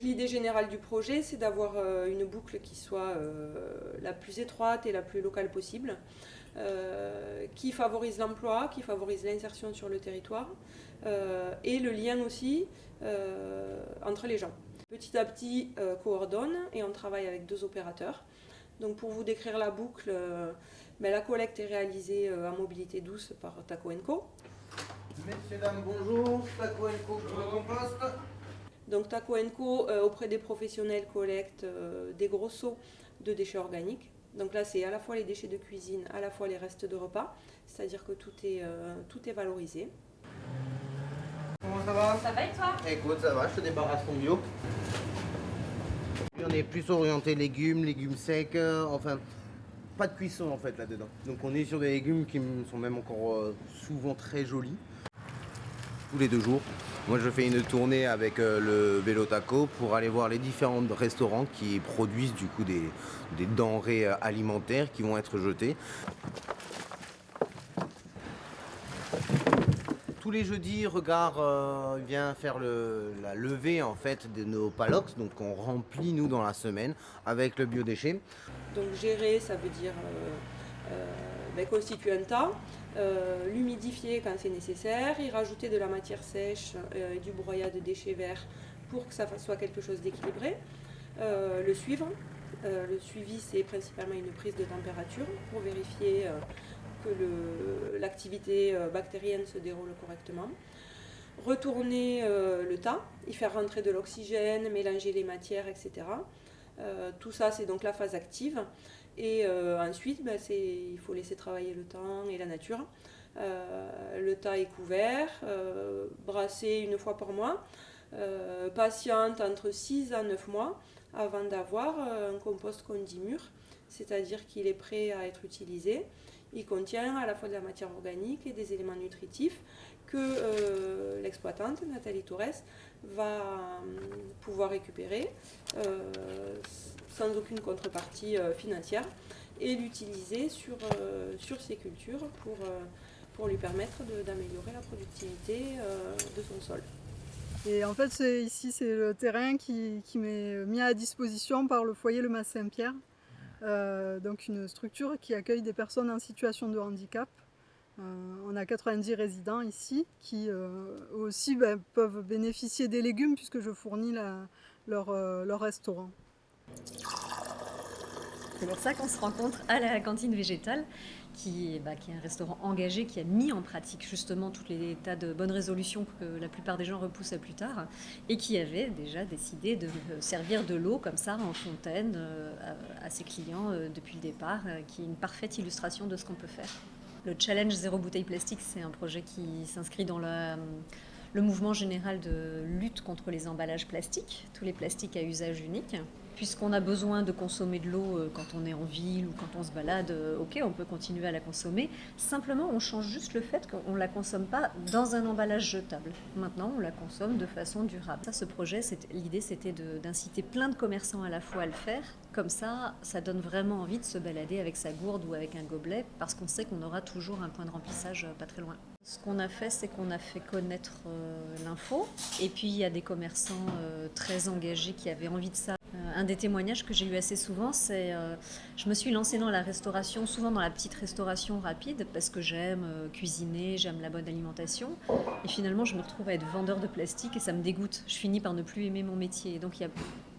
L'idée générale du projet, c'est d'avoir une boucle qui soit la plus étroite et la plus locale possible, qui favorise l'emploi, qui favorise l'insertion sur le territoire et le lien aussi entre les gens. Petit à petit, coordonne et on travaille avec 2 opérateurs. Donc pour vous décrire la boucle, la collecte est réalisée en mobilité douce par Taco Co. Messieurs, dames, bonjour. Taco Co pour le compost. Donc Taco Co, auprès des professionnels, collecte des gros seaux de déchets organiques. Donc là, c'est à la fois les déchets de cuisine, à la fois les restes de repas, c'est-à-dire que tout est valorisé. Comment ça va? Ça va et toi? Écoute, ça va, je te débarrasse ton bio. Puis on est plus orienté légumes secs, enfin, pas de cuisson en fait là-dedans. Donc on est sur des légumes qui sont même encore souvent très jolis. Tous les 2 jours, moi je fais une tournée avec le vélo Taco pour aller voir les différents restaurants qui produisent du coup des denrées alimentaires qui vont être jetées. Tous les jeudis, Regard vient faire la levée en fait de nos palox, donc on remplit nous dans la semaine avec le biodéchet. Donc gérer, ça veut dire constituer un tas, l'humidifier quand c'est nécessaire, y rajouter de la matière sèche et du broyat de déchets verts pour que ça soit quelque chose d'équilibré, le suivre. Le suivi, c'est principalement une prise de température pour vérifier que l'activité bactérienne se déroule correctement. Retourner le tas, y faire rentrer de l'oxygène, mélanger les matières, etc. Tout ça, c'est donc la phase active. Et ensuite, il faut laisser travailler le temps et la nature. Le tas est couvert, brassé 1 fois par mois, patiente entre 6 à 9 mois avant d'avoir un compost qu'on dit mûr, c'est-à-dire qu'il est prêt à être utilisé. Il contient à la fois de la matière organique et des éléments nutritifs que l'exploitante, Nathalie Torres, va pouvoir récupérer sans aucune contrepartie financière et l'utiliser sur ses cultures pour lui permettre d'améliorer la productivité de son sol. Et en fait, ici, c'est le terrain qui m'est mis à disposition par le foyer Le Mas Saint-Pierre, donc une structure qui accueille des personnes en situation de handicap. On a 90 résidents ici qui aussi peuvent bénéficier des légumes puisque je fournis leur restaurant. C'est pour ça qu'on se rencontre à la cantine végétale, qui est un restaurant engagé, qui a mis en pratique justement tous les tas de bonnes résolutions que la plupart des gens repoussent à plus tard, et qui avait déjà décidé de servir de l'eau comme ça en fontaine à ses clients depuis le départ, qui est une parfaite illustration de ce qu'on peut faire. Le challenge zéro bouteille plastique, c'est un projet qui s'inscrit dans le mouvement général de lutte contre les emballages plastiques, tous les plastiques à usage unique. Puisqu'on a besoin de consommer de l'eau quand on est en ville ou quand on se balade, ok, on peut continuer à la consommer. Simplement, on change juste le fait qu'on ne la consomme pas dans un emballage jetable. Maintenant, on la consomme de façon durable. Ça, ce projet, l'idée, c'était d'inciter plein de commerçants à la fois à le faire. Comme ça donne vraiment envie de se balader avec sa gourde ou avec un gobelet, parce qu'on sait qu'on aura toujours un point de remplissage pas très loin. Ce qu'on a fait, c'est qu'on a fait connaître l'info. Et puis, il y a des commerçants très engagés qui avaient envie de ça. Un des témoignages que j'ai eu assez souvent, c'est je me suis lancée dans la restauration, souvent dans la petite restauration rapide, parce que j'aime cuisiner, j'aime la bonne alimentation. Et finalement, je me retrouve à être vendeur de plastique et ça me dégoûte. Je finis par ne plus aimer mon métier. Et donc, il y a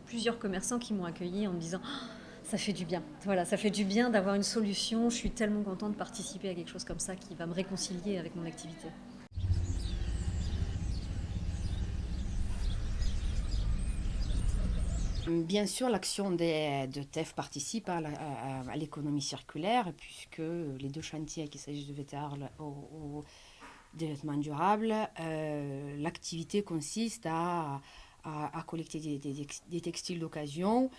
plusieurs commerçants qui m'ont accueillie en me disant ça fait du bien. Voilà, ça fait du bien d'avoir une solution. Je suis tellement contente de participer à quelque chose comme ça qui va me réconcilier avec mon activité. Bien sûr, l'action de TEF participe à l'économie circulaire, puisque les 2 chantiers, qu'il s'agisse de Vétarles ou des vêtements durables, l'activité consiste à collecter des textiles d'occasion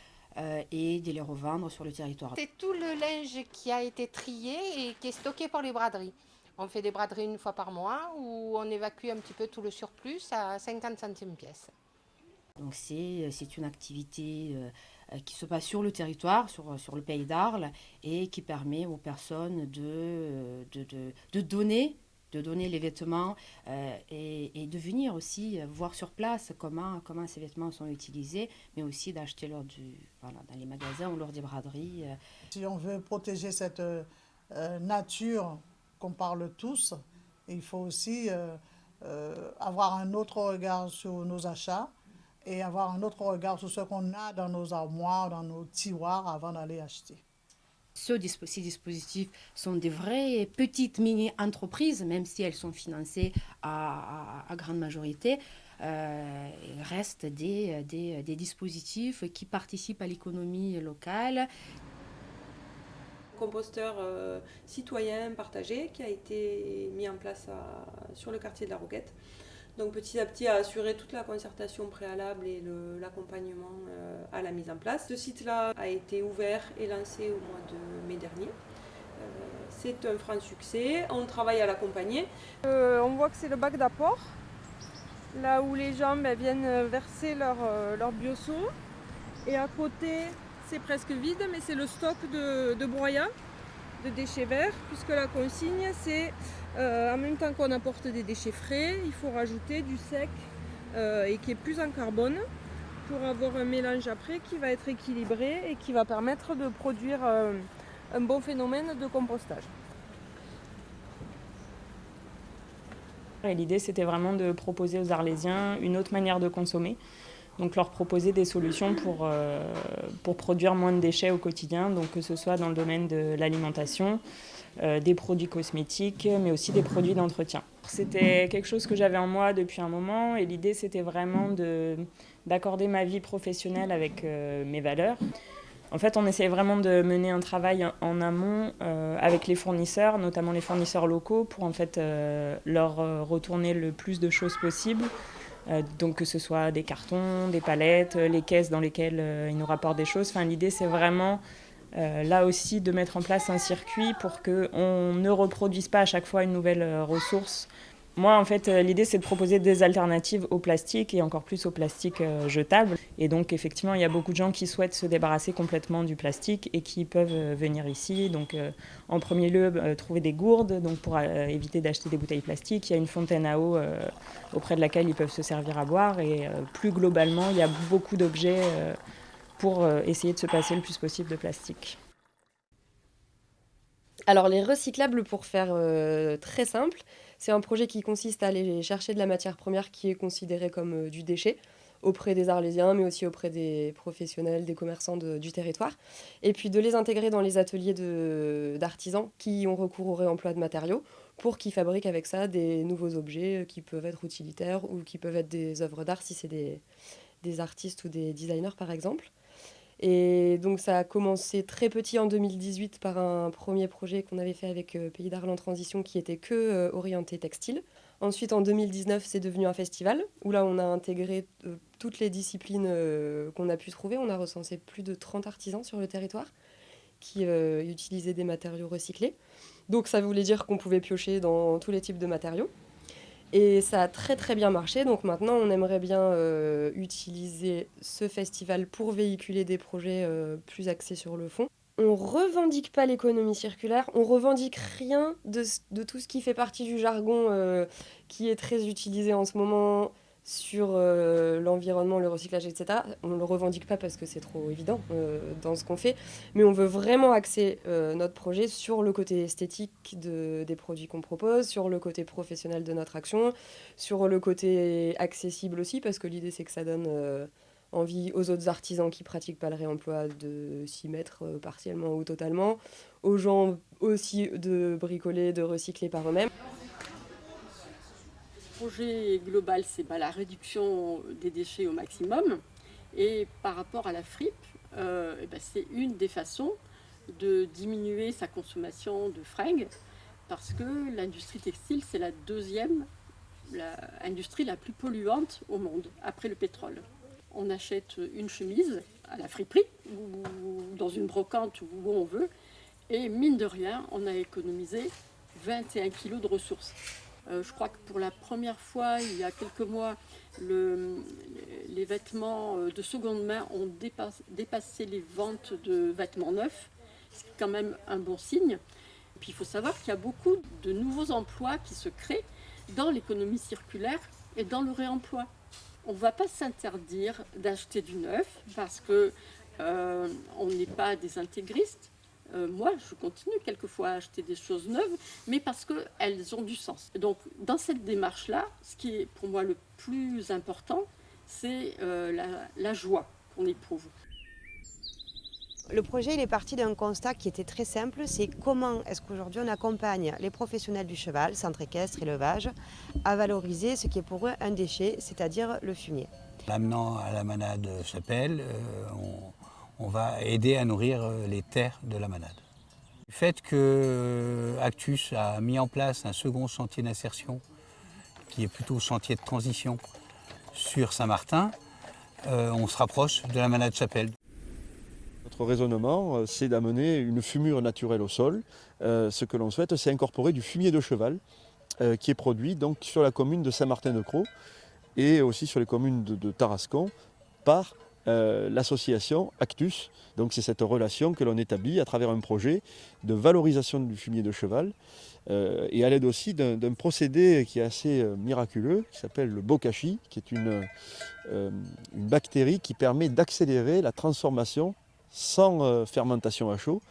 et de les revendre sur le territoire. C'est tout le linge qui a été trié et qui est stocké pour les braderies. On fait des braderies 1 fois par mois où on évacue un petit peu tout le surplus à 50 centimes pièce. Donc c'est une activité qui se passe sur le territoire, sur le pays d'Arles, et qui permet aux personnes de donner de donner les vêtements et de venir aussi voir sur place comment ces vêtements sont utilisés, mais aussi d'acheter dans les magasins ou lors des braderies. Si on veut protéger cette nature qu'on parle tous, il faut aussi avoir un autre regard sur nos achats et avoir un autre regard sur ce qu'on a dans nos armoires, dans nos tiroirs avant d'aller acheter. Ces dispositifs sont des vraies petites mini-entreprises, même si elles sont financées à grande majorité. Restent des dispositifs qui participent à l'économie locale. Composteur citoyen partagé qui a été mis en place sur le quartier de la Roquette. Donc petit à petit à assurer toute la concertation préalable et l'accompagnement à la mise en place. Ce site-là a été ouvert et lancé au mois de mai dernier. C'est un franc succès, on travaille à l'accompagner. On voit que c'est le bac d'apport, là où les gens viennent verser leur bioso. Et à côté, c'est presque vide, mais c'est le stock de broyat, de déchets verts, puisque la consigne, c'est en même temps qu'on apporte des déchets frais, il faut rajouter du sec et qui est plus en carbone pour avoir un mélange après qui va être équilibré et qui va permettre de produire un bon phénomène de compostage. Et l'idée, c'était vraiment de proposer aux Arlésiens une autre manière de consommer. Donc leur proposer des solutions pour produire moins de déchets au quotidien, donc que ce soit dans le domaine de l'alimentation, des produits cosmétiques, mais aussi des produits d'entretien. C'était quelque chose que j'avais en moi depuis un moment et l'idée c'était vraiment d'accorder ma vie professionnelle avec mes valeurs. En fait, on essaie vraiment de mener un travail en amont avec les fournisseurs, notamment les fournisseurs locaux, pour en fait leur retourner le plus de choses possible. Donc que ce soit des cartons, des palettes, les caisses dans lesquelles ils nous rapportent des choses. Enfin, l'idée, c'est vraiment là aussi de mettre en place un circuit pour qu'on ne reproduise pas à chaque fois une nouvelle ressource. Moi, en fait, l'idée, c'est de proposer des alternatives au plastique et encore plus au plastique jetable. Et donc, effectivement, il y a beaucoup de gens qui souhaitent se débarrasser complètement du plastique et qui peuvent venir ici. Donc, en premier lieu, trouver des gourdes donc pour éviter d'acheter des bouteilles plastiques. Il y a une fontaine à eau auprès de laquelle ils peuvent se servir à boire. Et plus globalement, il y a beaucoup d'objets pour essayer de se passer le plus possible de plastique. Alors, les recyclables, pour faire très simple, c'est un projet qui consiste à aller chercher de la matière première qui est considérée comme du déchet auprès des Arlésiens, mais aussi auprès des professionnels, des commerçants du territoire, et puis de les intégrer dans les ateliers d'artisans qui ont recours au réemploi de matériaux pour qu'ils fabriquent avec ça des nouveaux objets qui peuvent être utilitaires ou qui peuvent être des œuvres d'art si c'est des artistes ou des designers par exemple. Et donc ça a commencé très petit en 2018 par un premier projet qu'on avait fait avec Pays d'Arles en Transition qui était que orienté textile. Ensuite en 2019 c'est devenu un festival où là on a intégré toutes les disciplines qu'on a pu trouver. On a recensé plus de 30 artisans sur le territoire qui utilisaient des matériaux recyclés. Donc ça voulait dire qu'on pouvait piocher dans tous les types de matériaux. Et ça a très très bien marché, donc maintenant on aimerait bien utiliser ce festival pour véhiculer des projets plus axés sur le fond. On revendique pas l'économie circulaire, on revendique rien de tout ce qui fait partie du jargon qui est très utilisé en ce moment sur l'environnement, le recyclage, etc. On ne le revendique pas parce que c'est trop évident dans ce qu'on fait, mais on veut vraiment axer notre projet sur le côté esthétique des produits qu'on propose, sur le côté professionnel de notre action, sur le côté accessible aussi, parce que l'idée c'est que ça donne envie aux autres artisans qui ne pratiquent pas le réemploi de s'y mettre partiellement ou totalement, aux gens aussi de bricoler, de recycler par eux-mêmes. Le projet global, c'est la réduction des déchets au maximum. Et par rapport à la fripe, c'est une des façons de diminuer sa consommation de fringues parce que l'industrie textile, c'est la deuxième industrie la plus polluante au monde, après le pétrole. On achète une chemise à la friperie ou dans une brocante ou où on veut et mine de rien, on a économisé 21 kilos de ressources. Je crois que pour la première fois, il y a quelques mois, les vêtements de seconde main ont dépassé les ventes de vêtements neufs. C'est quand même un bon signe. Puis il faut savoir qu'il y a beaucoup de nouveaux emplois qui se créent dans l'économie circulaire et dans le réemploi. On ne va pas s'interdire d'acheter du neuf parce que on n'est pas des intégristes. Moi, je continue quelquefois à acheter des choses neuves, mais parce qu'elles ont du sens. Donc, dans cette démarche-là, ce qui est pour moi le plus important, c'est la joie qu'on éprouve. Le projet il est parti d'un constat qui était très simple, c'est comment est-ce qu'aujourd'hui on accompagne les professionnels du cheval, centre équestre, élevage, à valoriser ce qui est pour eux un déchet, c'est-à-dire le fumier. L'amenant à la manade Chapelle, on va aider à nourrir les terres de la manade. Le fait que Actus a mis en place un second chantier d'insertion, qui est plutôt chantier de transition sur Saint-Martin, on se rapproche de la manade Chapelle. Notre raisonnement, c'est d'amener une fumure naturelle au sol. Ce que l'on souhaite, c'est incorporer du fumier de cheval qui est produit donc, sur la commune de Saint-Martin-de-Crau et aussi sur les communes de Tarascon par l'association Actus. Donc c'est cette relation que l'on établit à travers un projet de valorisation du fumier de cheval et à l'aide aussi d'un procédé qui est assez miraculeux, qui s'appelle le bokashi, qui est une bactérie qui permet d'accélérer la transformation sans fermentation à chaud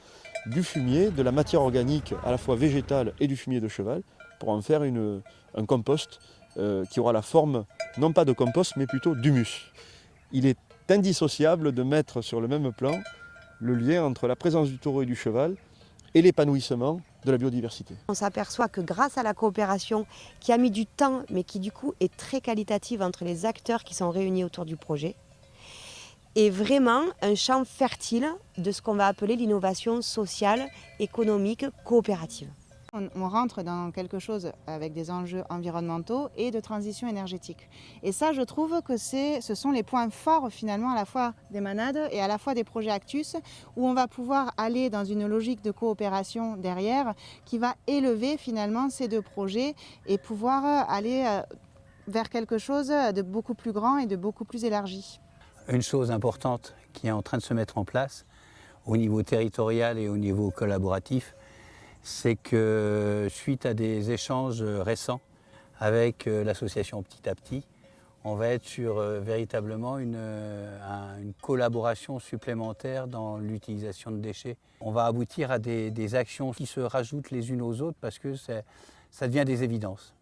du fumier, de la matière organique à la fois végétale et du fumier de cheval pour en faire un compost qui aura la forme non pas de compost mais plutôt d'humus. Il est indissociable de mettre sur le même plan le lien entre la présence du taureau et du cheval et l'épanouissement de la biodiversité. On s'aperçoit que grâce à la coopération qui a mis du temps mais qui du coup est très qualitative entre les acteurs qui sont réunis autour du projet, est vraiment un champ fertile de ce qu'on va appeler l'innovation sociale, économique, coopérative. On rentre dans quelque chose avec des enjeux environnementaux et de transition énergétique. Et ça, je trouve que ce sont les points forts finalement à la fois des manades et à la fois des projets Actus, où on va pouvoir aller dans une logique de coopération derrière qui va élever finalement ces deux projets et pouvoir aller vers quelque chose de beaucoup plus grand et de beaucoup plus élargi. Une chose importante qui est en train de se mettre en place au niveau territorial et au niveau collaboratif, c'est que suite à des échanges récents avec l'association Petit à Petit, on va être sur véritablement une collaboration supplémentaire dans l'utilisation de déchets. On va aboutir à des actions qui se rajoutent les unes aux autres parce que ça devient des évidences.